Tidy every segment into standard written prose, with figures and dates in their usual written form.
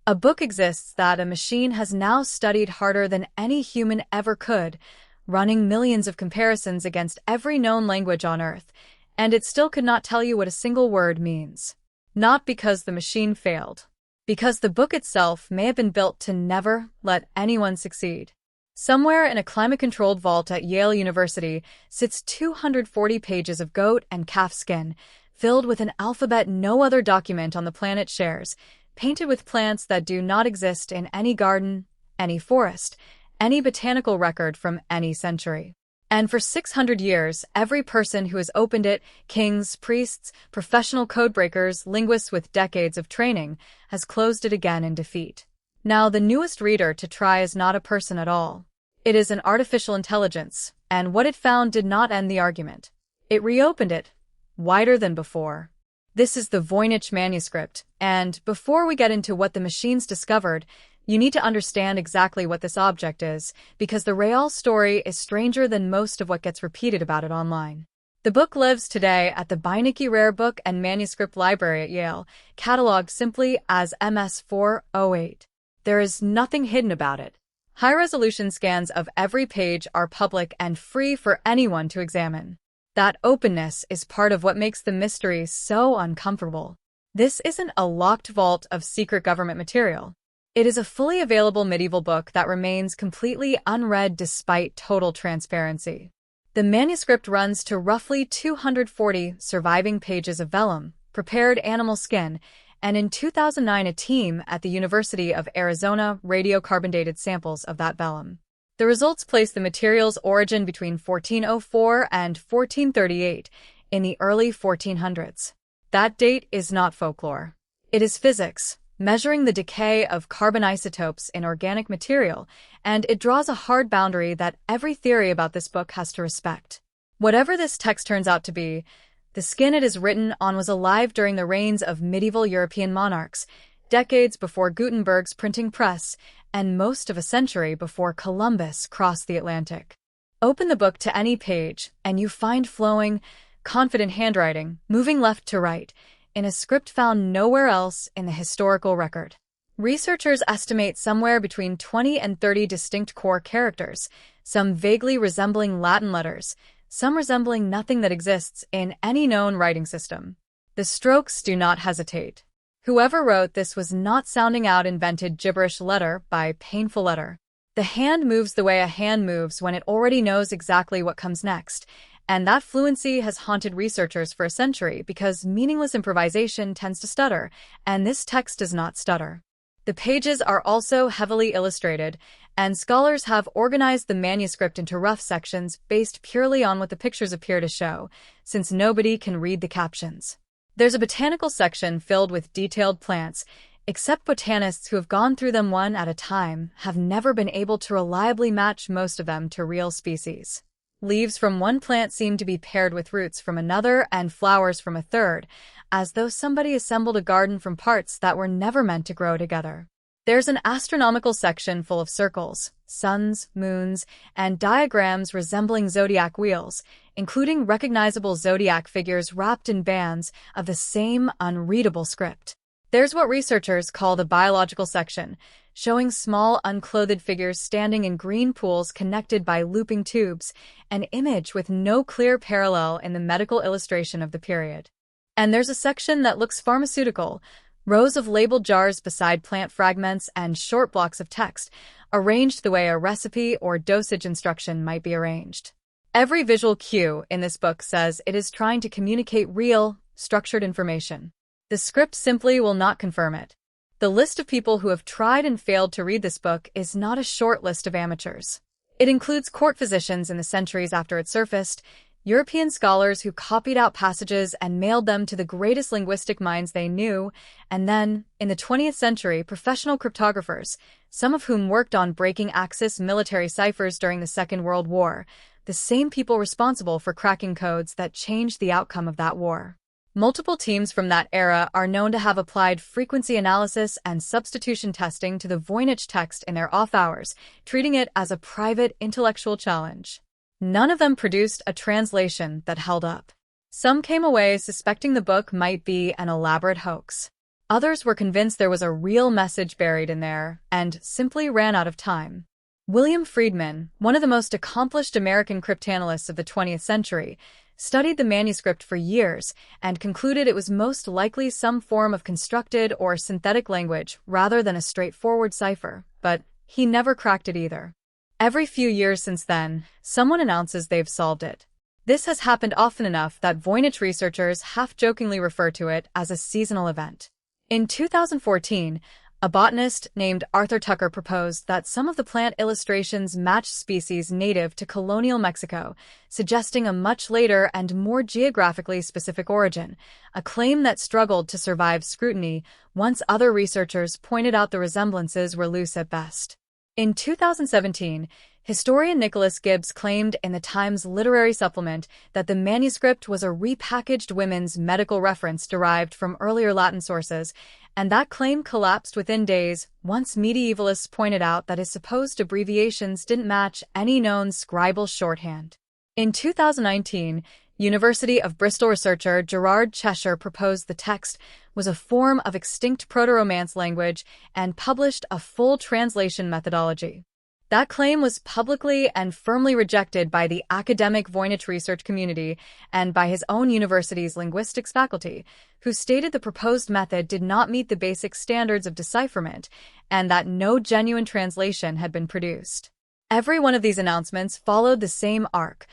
A book exists that a machine has now studied harder than any human ever could, running millions of comparisons against every known language on Earth, and it still could not tell you what a single word means. Not because the machine failed. Because the book itself may have been built to never let anyone succeed. Somewhere in a climate-controlled vault at Yale University sits 240 pages of goat and calf skin, filled with an alphabet no other document on the planet shares, painted with plants that do not exist in any garden, any forest, any botanical record from any century. And for 600 years, every person who has opened it, kings, priests, professional codebreakers, linguists with decades of training, has closed it again in defeat. Now, the newest reader to try is not a person at all. It is an artificial intelligence, and what it found did not end the argument. It reopened it, wider than before. This is the Voynich Manuscript, and before we get into what the machines discovered, you need to understand exactly what this object is, because the real story is stranger than most of what gets repeated about it online. The book lives today at the Beinecke Rare Book and Manuscript Library at Yale, catalogued simply as MS-408. There is nothing hidden about it. High-resolution scans of every page are public and free for anyone to examine. That openness is part of what makes the mystery so uncomfortable. This isn't a locked vault of secret government material. It is a fully available medieval book that remains completely unread despite total transparency. The manuscript runs to roughly 240 surviving pages of vellum, prepared animal skin, and in 2009 a team at the University of Arizona radiocarbon-dated samples of that vellum. The results place the material's origin between 1404 and 1438 in the early 1400s. That date is not folklore. It is physics, measuring the decay of carbon isotopes in organic material, and it draws a hard boundary that every theory about this book has to respect. Whatever this text turns out to be, the skin it is written on was alive during the reigns of medieval European monarchs, decades before Gutenberg's printing press, and most of a century before Columbus crossed the Atlantic. Open the book to any page, and you find flowing, confident handwriting, moving left to right, in a script found nowhere else in the historical record. Researchers estimate somewhere between 20 and 30 distinct core characters, some vaguely resembling Latin letters, some resembling nothing that exists in any known writing system. The strokes do not hesitate. Whoever wrote this was not sounding out invented gibberish letter by painful letter. The hand moves the way a hand moves when it already knows exactly what comes next, and that fluency has haunted researchers for a century because meaningless improvisation tends to stutter, and this text does not stutter. The pages are also heavily illustrated, and scholars have organized the manuscript into rough sections based purely on what the pictures appear to show, since nobody can read the captions. There's a botanical section filled with detailed plants, except botanists who have gone through them one at a time have never been able to reliably match most of them to real species. Leaves from one plant seem to be paired with roots from another and flowers from a third, as though somebody assembled a garden from parts that were never meant to grow together. There's an astronomical section full of circles, suns, moons, and diagrams resembling zodiac wheels, including recognizable zodiac figures wrapped in bands of the same unreadable script. There's what researchers call the biological section, showing small unclothed figures standing in green pools connected by looping tubes, an image with no clear parallel in the medical illustration of the period. And there's a section that looks pharmaceutical, rows of labeled jars beside plant fragments and short blocks of text, arranged the way a recipe or dosage instruction might be arranged. Every visual cue in this book says it is trying to communicate real, structured information. The script simply will not confirm it. The list of people who have tried and failed to read this book is not a short list of amateurs. It includes court physicians in the centuries after it surfaced, European scholars who copied out passages and mailed them to the greatest linguistic minds they knew, and then, in the 20th century, professional cryptographers, some of whom worked on breaking Axis military ciphers during the Second World War, the same people responsible for cracking codes that changed the outcome of that war. Multiple teams from that era are known to have applied frequency analysis and substitution testing to the Voynich text in their off hours, treating it as a private intellectual challenge. None of them produced a translation that held up. Some came away suspecting the book might be an elaborate hoax. Others were convinced there was a real message buried in there and simply ran out of time. William Friedman, one of the most accomplished American cryptanalysts of the 20th century, studied the manuscript for years and concluded it was most likely some form of constructed or synthetic language rather than a straightforward cipher, but he never cracked it either. Every few years since then, someone announces they've solved it. This has happened often enough that Voynich researchers half-jokingly refer to it as a seasonal event. In 2014, a botanist named Arthur Tucker proposed that some of the plant illustrations matched species native to colonial Mexico, suggesting a much later and more geographically specific origin, a claim that struggled to survive scrutiny once other researchers pointed out the resemblances were loose at best. In 2017, historian Nicholas Gibbs claimed in the Times Literary Supplement that the manuscript was a repackaged women's medical reference derived from earlier Latin sources, and that claim collapsed within days once medievalists pointed out that his supposed abbreviations didn't match any known scribal shorthand. In 2019, University of Bristol researcher Gerard Cheshire proposed the text was a form of extinct Proto-Romance language and published a full translation methodology. That claim was publicly and firmly rejected by the academic Voynich research community and by his own university's linguistics faculty, who stated the proposed method did not meet the basic standards of decipherment and that no genuine translation had been produced. Every one of these announcements followed the same arc: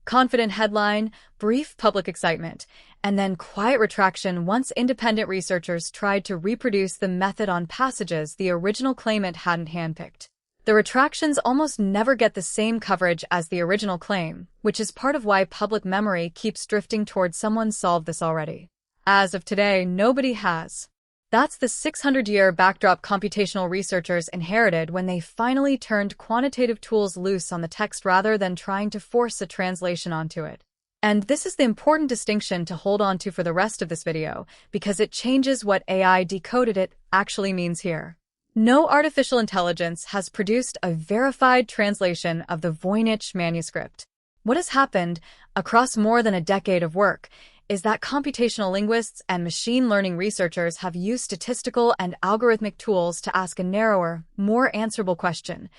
confident headline, brief public excitement, and then quiet retraction once independent researchers tried to reproduce the method on passages the original claimant hadn't handpicked. The retractions almost never get the same coverage as the original claim, which is part of why public memory keeps drifting towards someone solved this already. As of today, nobody has. That's the 600-year backdrop computational researchers inherited when they finally turned quantitative tools loose on the text rather than trying to force a translation onto it. And this is the important distinction to hold on to for the rest of this video, because it changes what AI decoded it actually means here. No artificial intelligence has produced a verified translation of the Voynich Manuscript. What has happened, across more than a decade of work, is that computational linguists and machine learning researchers have used statistical and algorithmic tools to ask a narrower, more answerable question.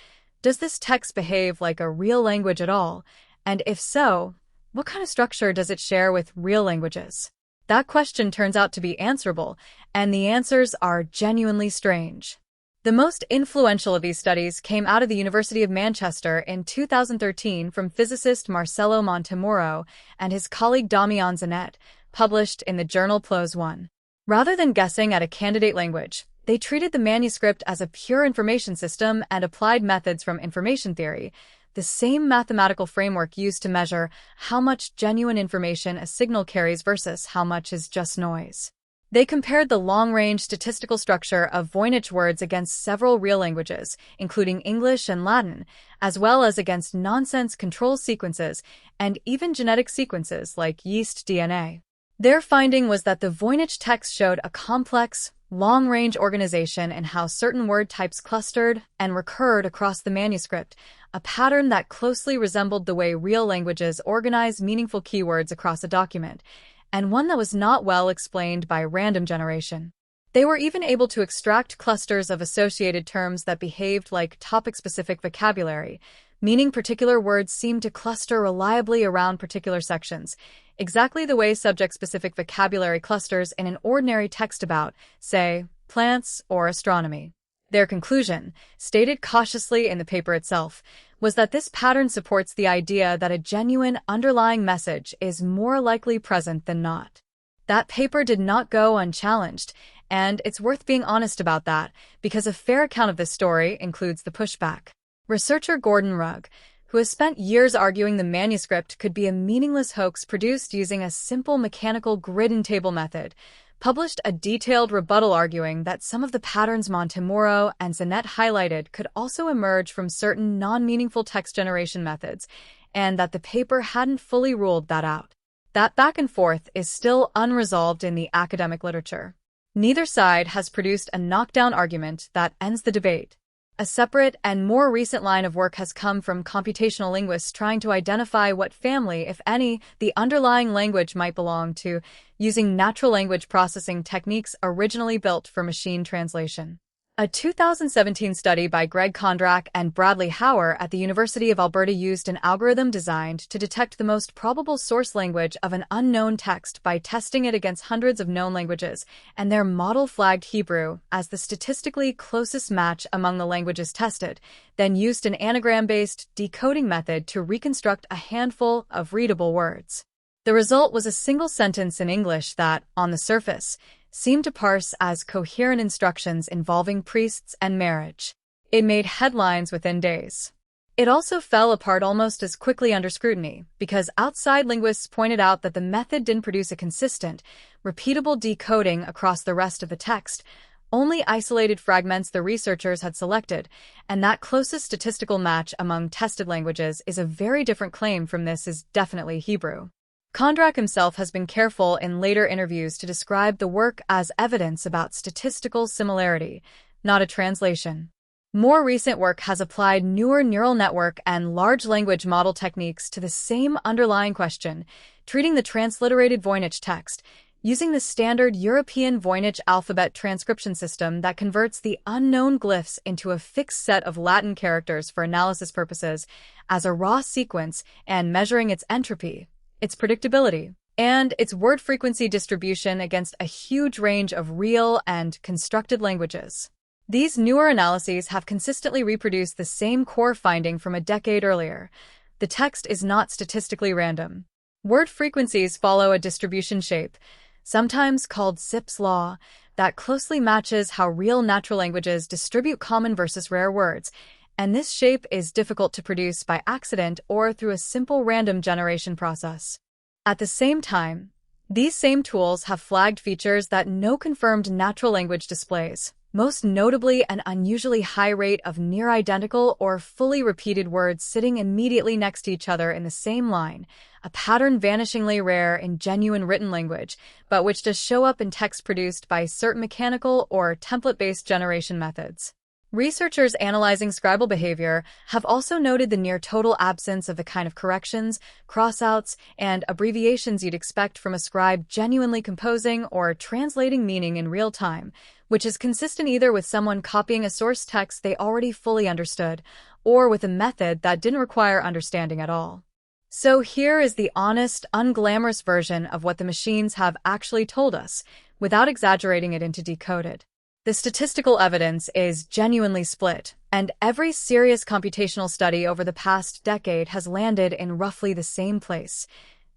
Does this text behave like a real language at all? And if so, what kind of structure does it share with real languages? That question turns out to be answerable, and the answers are genuinely strange. The most influential of these studies came out of the University of Manchester in 2013 from physicist Marcello Montemurro and his colleague Damian Zanet, published in the journal PLOS One. Rather than guessing at a candidate language, they treated the manuscript as a pure information system and applied methods from information theory, the same mathematical framework used to measure how much genuine information a signal carries versus how much is just noise. They compared the long-range statistical structure of Voynich words against several real languages, including English and Latin, as well as against nonsense control sequences and even genetic sequences like yeast DNA. Their finding was that the Voynich text showed a complex, long-range organization in how certain word types clustered and recurred across the manuscript, a pattern that closely resembled the way real languages organize meaningful keywords across a document, and one that was not well explained by random generation. They were even able to extract clusters of associated terms that behaved like topic-specific vocabulary, meaning particular words seemed to cluster reliably around particular sections, exactly the way subject-specific vocabulary clusters in an ordinary text about, say, plants or astronomy. Their conclusion, stated cautiously in the paper itself, was that this pattern supports the idea that a genuine underlying message is more likely present than not. That paper did not go unchallenged, and it's worth being honest about that, because a fair account of this story includes the pushback. Researcher Gordon Rugg, who has spent years arguing the manuscript could be a meaningless hoax produced using a simple mechanical grid and table method, published a detailed rebuttal arguing that some of the patterns Montemurro and Zanet highlighted could also emerge from certain non-meaningful text generation methods, and that the paper hadn't fully ruled that out. That back and forth is still unresolved in the academic literature. Neither side has produced a knockdown argument that ends the debate. A separate and more recent line of work has come from computational linguists trying to identify what family, if any, the underlying language might belong to, using natural language processing techniques originally built for machine translation. A 2017 study by Greg Kondrak and Bradley Hauer at the University of Alberta used an algorithm designed to detect the most probable source language of an unknown text by testing it against hundreds of known languages, and their model flagged Hebrew as the statistically closest match among the languages tested, then used an anagram-based decoding method to reconstruct a handful of readable words. The result was a single sentence in English that, on the surface, seemed to parse as coherent instructions involving priests and marriage. It made headlines within days. It also fell apart almost as quickly under scrutiny, because outside linguists pointed out that the method didn't produce a consistent, repeatable decoding across the rest of the text, only isolated fragments the researchers had selected, and that closest statistical match among tested languages is a very different claim from this is definitely Hebrew. Kondrak himself has been careful in later interviews to describe the work as evidence about statistical similarity, not a translation. More recent work has applied newer neural network and large language model techniques to the same underlying question, treating the transliterated Voynich text, using the standard European Voynich alphabet transcription system that converts the unknown glyphs into a fixed set of Latin characters for analysis purposes as a raw sequence and measuring its entropy, its predictability, and its word frequency distribution against a huge range of real and constructed languages. These newer analyses have consistently reproduced the same core finding from a decade earlier. The text is not statistically random. Word frequencies follow a distribution shape, sometimes called Zipf's law, that closely matches how real natural languages distribute common versus rare words, and this shape is difficult to produce by accident or through a simple random generation process. At the same time, these same tools have flagged features that no confirmed natural language displays, most notably an unusually high rate of near-identical or fully repeated words sitting immediately next to each other in the same line, a pattern vanishingly rare in genuine written language, but which does show up in text produced by certain mechanical or template-based generation methods. Researchers analyzing scribal behavior have also noted the near-total absence of the kind of corrections, crossouts, and abbreviations you'd expect from a scribe genuinely composing or translating meaning in real time, which is consistent either with someone copying a source text they already fully understood, or with a method that didn't require understanding at all. So here is the honest, unglamorous version of what the machines have actually told us, without exaggerating it into decoded. The statistical evidence is genuinely split, and every serious computational study over the past decade has landed in roughly the same place.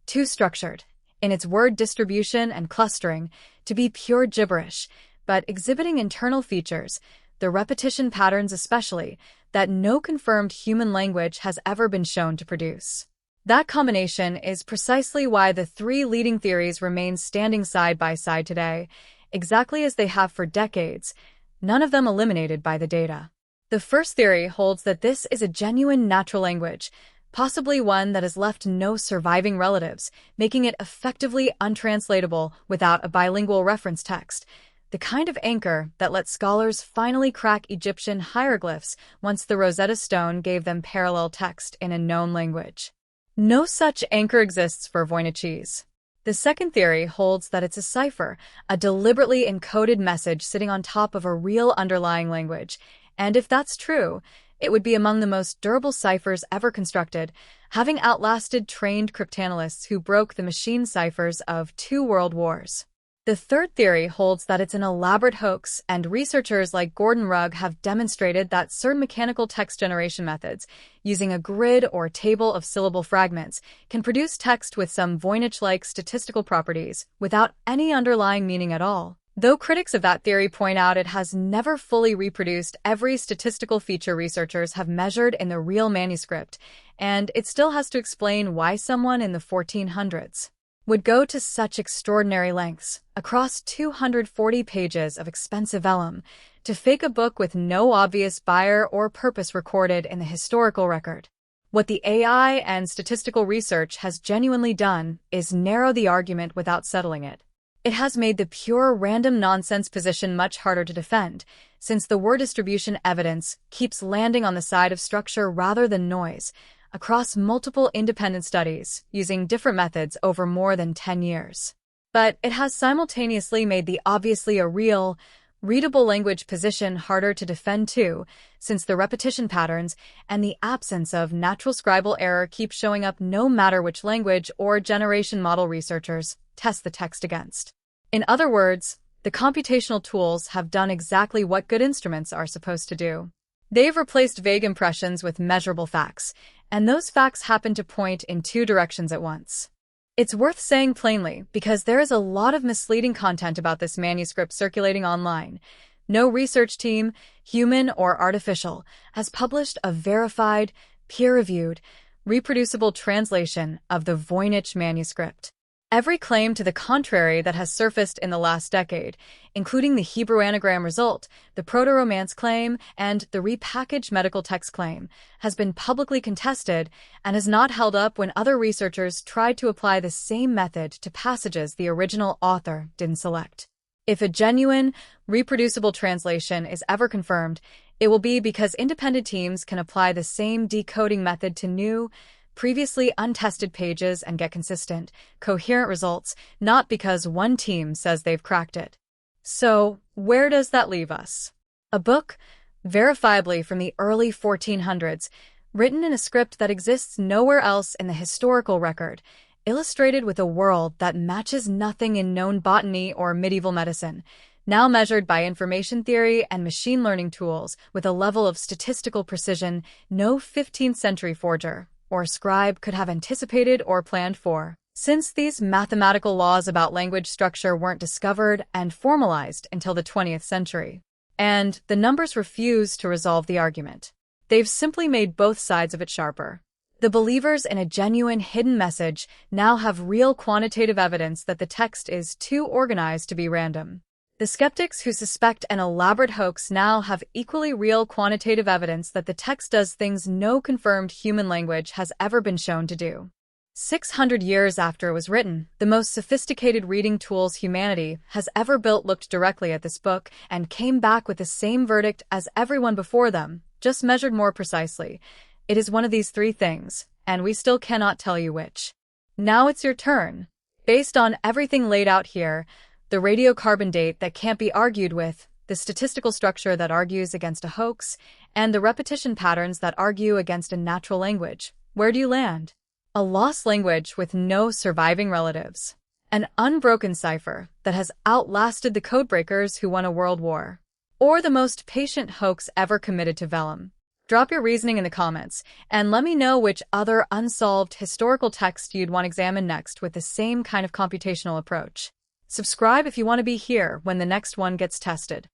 Too structured, in its word distribution and clustering, to be pure gibberish, but exhibiting internal features, the repetition patterns especially, that no confirmed human language has ever been shown to produce. That combination is precisely why the three leading theories remain standing side by side today, exactly as they have for decades, none of them eliminated by the data. The first theory holds that this is a genuine natural language, possibly one that has left no surviving relatives, making it effectively untranslatable without a bilingual reference text, the kind of anchor that let scholars finally crack Egyptian hieroglyphs once the Rosetta Stone gave them parallel text in a known language. No such anchor exists for Voynichese. The second theory holds that it's a cipher, a deliberately encoded message sitting on top of a real underlying language, and if that's true, it would be among the most durable ciphers ever constructed, having outlasted trained cryptanalysts who broke the machine ciphers of 2 world wars. The third theory holds that it's an elaborate hoax, and researchers like Gordon Rugg have demonstrated that certain mechanical text generation methods, using a grid or table of syllable fragments, can produce text with some Voynich-like statistical properties without any underlying meaning at all. Though critics of that theory point out it has never fully reproduced every statistical feature researchers have measured in the real manuscript, and it still has to explain why someone in the 1400s would go to such extraordinary lengths, across 240 pages of expensive vellum, to fake a book with no obvious buyer or purpose recorded in the historical record. What the AI and statistical research has genuinely done is narrow the argument without settling it. It has made the pure random nonsense position much harder to defend, since the word distribution evidence keeps landing on the side of structure rather than noise, across multiple independent studies using different methods over more than 10 years. But it has simultaneously made the obviously a real, readable language position harder to defend too, since the repetition patterns and the absence of natural scribal error keep showing up no matter which language or generation model researchers test the text against. In other words, the computational tools have done exactly what good instruments are supposed to do. They've replaced vague impressions with measurable facts, and those facts happen to point in two directions at once. It's worth saying plainly because there is a lot of misleading content about this manuscript circulating online. No research team, human or artificial, has published a verified, peer-reviewed, reproducible translation of the Voynich Manuscript. Every claim to the contrary that has surfaced in the last decade, including the Hebrew anagram result, the proto-Romance claim, and the repackaged medical text claim, has been publicly contested and has not held up when other researchers tried to apply the same method to passages the original author didn't select. If a genuine, reproducible translation is ever confirmed, it will be because independent teams can apply the same decoding method to new, previously untested pages and get consistent, coherent results, not because one team says they've cracked it. So, where does that leave us? A book, verifiably from the early 1400s, written in a script that exists nowhere else in the historical record, illustrated with a world that matches nothing in known botany or medieval medicine, now measured by information theory and machine learning tools with a level of statistical precision no 15th century forger or scribe could have anticipated or planned for. Since these mathematical laws about language structure weren't discovered and formalized until the 20th century, and the numbers refuse to resolve the argument, they've simply made both sides of it sharper. The believers in a genuine hidden message now have real quantitative evidence that the text is too organized to be random. The skeptics who suspect an elaborate hoax now have equally real quantitative evidence that the text does things no confirmed human language has ever been shown to do. 600 years after it was written, the most sophisticated reading tools humanity has ever built looked directly at this book and came back with the same verdict as everyone before them, just measured more precisely. It is one of these three things, and we still cannot tell you which. Now it's your turn. Based on everything laid out here, the radiocarbon date that can't be argued with, the statistical structure that argues against a hoax, and the repetition patterns that argue against a natural language, where do you land? A lost language with no surviving relatives. An unbroken cipher that has outlasted the codebreakers who won a world war. Or the most patient hoax ever committed to vellum. Drop your reasoning in the comments, and let me know which other unsolved historical text you'd want to examine next with the same kind of computational approach. Subscribe if you want to be here when the next one gets tested.